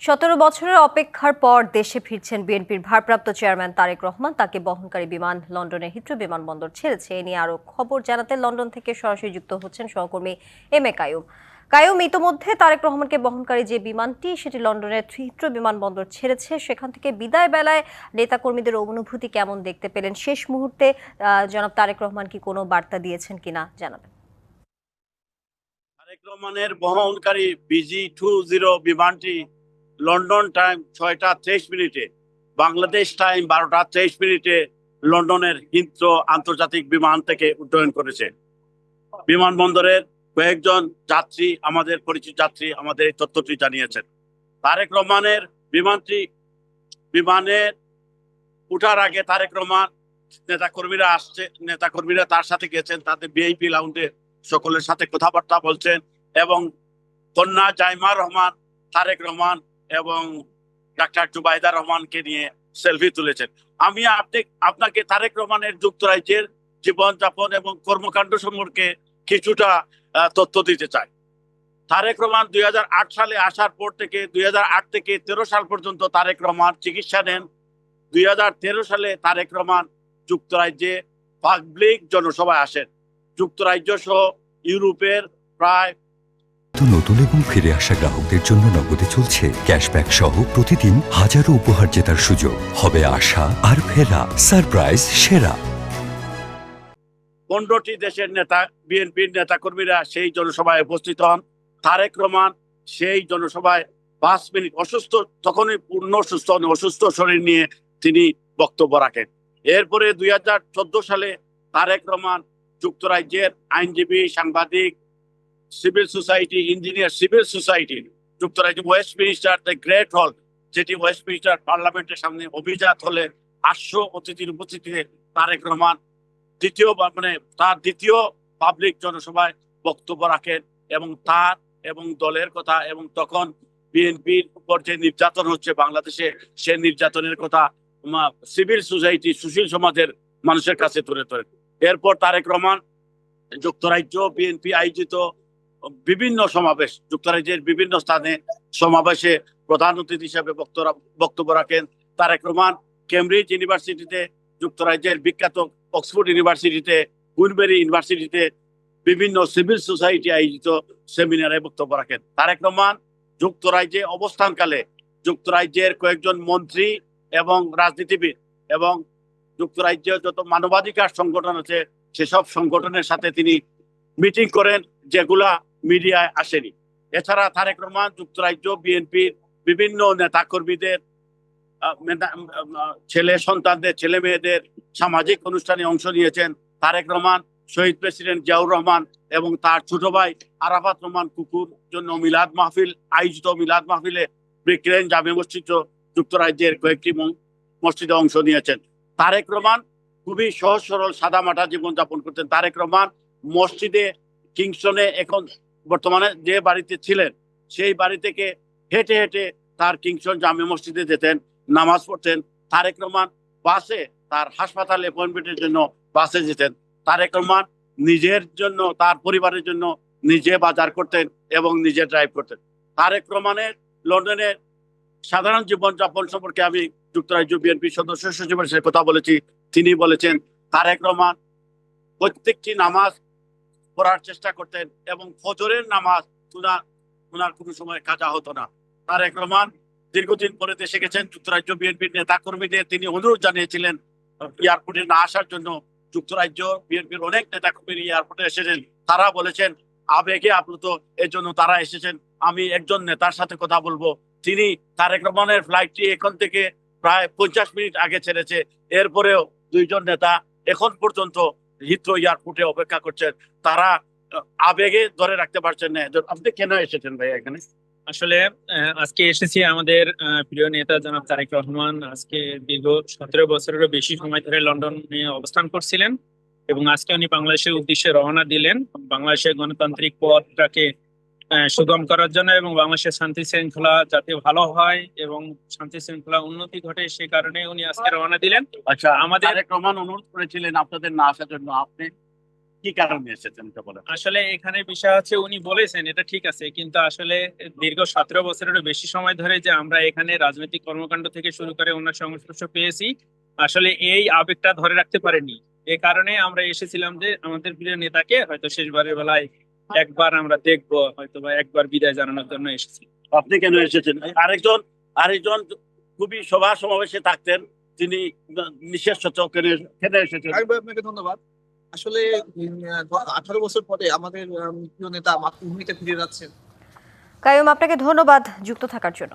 17 বছরের অপেক্ষার পর দেশে ফিরছেন বিএনপির ভারপ্রাপ্ত চেয়ারম্যান তারেক রহমান। তাকে বহনকারী বিমান লন্ডনের হিথ্রো বিমানবন্দর ছেড়েছে। এ নিয়ে আরো খবর জানাতে লন্ডন থেকে সরাসরি যুক্ত হচ্ছেন সহকর্মী এম এ কাইয়ুম। কাইয়ুম, ইতোমধ্যে তারেক রহমানকে বহনকারী যে বিমানটি সেটি লন্ডনের হিথ্রো বিমানবন্দর ছেড়েছে, সেখান থেকে বিদায় বেলায় নেতাকর্মীদের অনুভূতি কেমন দেখতে পেলেন? শেষ মুহূর্তে জনাব তারেক রহমান কি কোনো বার্তা দিয়েছেন কিনা জানাবেন। তারেক রহমানের বহনকারী BG-20 বিমানটি লন্ডন টাইম 6টা 23 মিনিটে, বাংলাদেশ টাইম 12টা 23 মিনিটে লন্ডনের হিথ্রো আন্তর্জাতিক বিমান থেকে উড্ডয়ন করেছে। বিমানবন্দরের কয়েকজন যাত্রী, আমাদের পরিচিত যাত্রী, আমাদের এই তথ্যটি জানিয়েছেন। তারেক রহমানের বিমানে উঠার আগে তারেক রহমান নেতাকর্মীরা তার সাথে গেছেন, তাদের ভিআইপি লাউঞ্জে সকলের সাথে কথাবার্তা বলছেন এবং কন্যা জাইমা রহমান, তারেক রহমান এবং ডাক্তার জুবাইদা রহমানকে নিয়ে সেলফি তুলেছেন। আমি আপনাকে তারেক রহমানের যুক্তরাজ্যের জীবনযাপন এবং কর্মকাণ্ড সম্পর্কে কিছুটা তথ্য দিতে চাই। তারেক রহমান 2008 সালে আসার পর থেকে 2008 থেকে 13 সাল পর্যন্ত তারেক রহমান চিকিৎসা নেন। 2013 সালে তারেক রহমান যুক্তরাজ্যে পাবলিক জনসভায় আসেন। যুক্তরাজ্য সহ ইউরোপের প্রায় নতুন এবং ফিরে আসা গ্রাহকদের জন্য নগদে চলছে ক্যাশব্যাক সহ প্রতিদিন হাজারো উপহার জেতার সুযোগ। হবে আসা আর ফেরা সারপ্রাইজ সেরা। 15টি দেশের বিএনপির নেতাকর্মীরা সেই জনসভায় উপস্থিত হন। তারেক রহমান সেই জনসভায় 5 মিনিট তখনই পূর্ণ অসুস্থ শরীর নিয়ে তিনি বক্তব্য রাখেন। এরপরে 2014 সালে তারেক রহমান যুক্তরাজ্যের আইনজীবী, সাংবাদিক, civil society, engineer, civil society যুক্তরাজ্য ওয়েস্টমিনিস্টার দ্য গ্রেট হল, যেটি ওয়েস্টমিনিস্টার পার্লামেন্টের সামনে অভিজাত হলে 800 অতিথির উপস্থিতিতে তারেক রহমান তার দ্বিতীয় পাবলিক জনসভায় বক্তব্য রাখেন এবং তার এবং দলের কথা এবং তখন বিএনপির উপর যে নির্যাতন হচ্ছে বাংলাদেশে, সে নির্যাতনের কথা সিভিল সোসাইটি, সুশীল সমাজের মানুষের কাছে তুলে ধরেন। এরপর তারেক রহমান যুক্তরাজ্য বিএনপি আয়োজিত বিভিন্ন সমাবেশ, যুক্তরাজ্যের বিভিন্ন স্থানে সমাবেশে প্রধান অতিথি হিসেবে বক্তব্য রাখেন। তারেক রহমান কেমব্রিজ ইউনিভার্সিটিতে, যুক্তরাজ্যের বিখ্যাত অক্সফোর্ড ইউনিভার্সিটিতে, কুইনবেরি ইউনিভার্সিটিতে বিভিন্ন সিভিল সোসাইটি আয়োজিত সেমিনারে বক্তব্য রাখেন। তারেক রহমান যুক্তরাজ্যে অবস্থানকালে যুক্তরাজ্যের কয়েকজন মন্ত্রী এবং রাজনীতিবিদ এবং যুক্তরাজ্যের যত মানবাধিকার সংগঠন আছে সেসব সংগঠনের সাথে তিনি মিটিং করেন, যেগুলা মিডিয়ায় আসেনি। এছাড়া তারেক রহমান যুক্তরাজ্য বিএনপির বিভিন্ন নেতাকর্মীদের, ছেলে মেয়েদের সামাজিক অনুষ্ঠানে অংশ নিয়েছেন। তারেক রহমান শহীদ প্রেসিডেন্ট জিয়াউর রহমান এবং তার ছোট ভাই আরাফাত রহমান কুকুর জন্য আয়োজিত মিলাদ মাহফিলে ব্রিকলেন জামে মসজিদ যুক্তরাজ্যের কয়েকটি মসজিদে অংশ নিয়েছেন। তারেক রহমান খুবই সহজ সরল সাদামাটা জীবনযাপন করতেন। তারেক রহমান মসজিদে কিংস্টনে এখন বর্তমানে যে বাড়িতে ছিলেন সেই বাড়ি থেকে হেঁটে হেঁটে তার কিংস্টন জামে মসজিদে যেতেন, নামাজ পড়তেন। তারেক রহমান বাসে, তার হাসপাতাল অ্যাপয়েন্টমেন্টের জন্য বাসে যেতেন। তারেক রহমান নিজের জন্য, তার পরিবারের জন্য নিজে বাজার করতেন এবং নিজে ড্রাইভ করতেন। তারেক রহমানের লন্ডনের সাধারণ জীবনযাপন সম্পর্কে আমি যুক্তরাজ্য বিএনপি সদস্য সচিবের সাথে কথা বলেছি। তিনি বলেছেন তারেক রহমান প্রত্যেকটি নামাজ পড়ার চেষ্টা করতেন এবং ফজরের নামাজ ওনার কোনো সময় কাজা হতো না। তারেক রহমান দীর্ঘদিন পরে দেশে গেছেন। যুক্তরাজ্য বিএনপির নেতা কর্মীদের তিনি অনুরোধ জানিয়েছিলেন এয়ারপোর্টে না আসার জন্য। যুক্তরাজ্য বিএনপির অনেক নেতা কর্মী এয়ারপোর্টে এসেছেন, তারা বলেছেন আবেগে আপ্লুত, এর জন্য তারা এসেছেন। আমি একজন নেতার সাথে কথা বলবো, তিনি তারেক রহমানের ফ্লাইটটি এখন থেকে প্রায় 50 মিনিট আগে ছেড়েছে। এরপরেও দুইজন নেতা এখন পর্যন্ত হিথ্রো এয়ারপোর্টে অপেক্ষা করছেন। তারা আবেগে ধরে রাখতে পারছেন না। আপনি কেন এসেছেন ভাই এখানে? আসলে আজকে এসেছি আমাদের প্রিয় নেতা জনাব তারেক রহমান আজকে দীর্ঘ 17 বছরেরও বেশি সময় ধরে লন্ডনে অবস্থান করছিলেন এবং আজকে উনি বাংলাদেশের উদ্দেশ্যে রওনা দিলেন বাংলাদেশের গণতান্ত্রিক পথটাকে সুগম করার জন্য এবং বাংলাদেশের শান্তি শৃঙ্খলা যাতে ভালো হয় এবং শান্তি শৃঙ্খলা উন্নতি ঘটে, সে কারণে উনি আজকে রওনা দিলেন। আচ্ছা, আমাদের তারেক রহমান অনুরোধ করেছিলেন আপনাদের না আসার জন্য, আপনি কি কারণে এসেছেন এটা বলেন। আসলে এখানে বিষয় হচ্ছে উনি বলেছেন এটা ঠিক আছে, কিন্তু আসলে দীর্ঘ 17 বছরেরও বেশি সময় ধরে যে আমরা এখানে রাজনৈতিক কর্মকাণ্ড থেকে শুরু করে ওনার সংস্পর্শ পেয়েছি, আসলে এই আবেগটা ধরে রাখতে পারেনি। এই কারণে আমরা এসেছিলাম যে আমাদের প্রিয় নেতাকে হয়তো শেষবারের বেলায় একবার আমরা দেখবো, হয়তো বা একবার বিদায় জানানোর জন্য এসেছি। আপনি কেন এসেছেন? আরেকজন আরেকজন খুবই সভা সমাবেশে থাকতেন, তিনি নিঃশেষ কেন কেন এসেছেন? আপনাকে ধন্যবাদ। আসলে 18 বছর পরে আমাদের প্রিয় নেতা মাতৃভূমিতে ফিরে যাচ্ছেন। কাইয়ুম, আপনাকে ধন্যবাদ যুক্ত থাকার জন্য।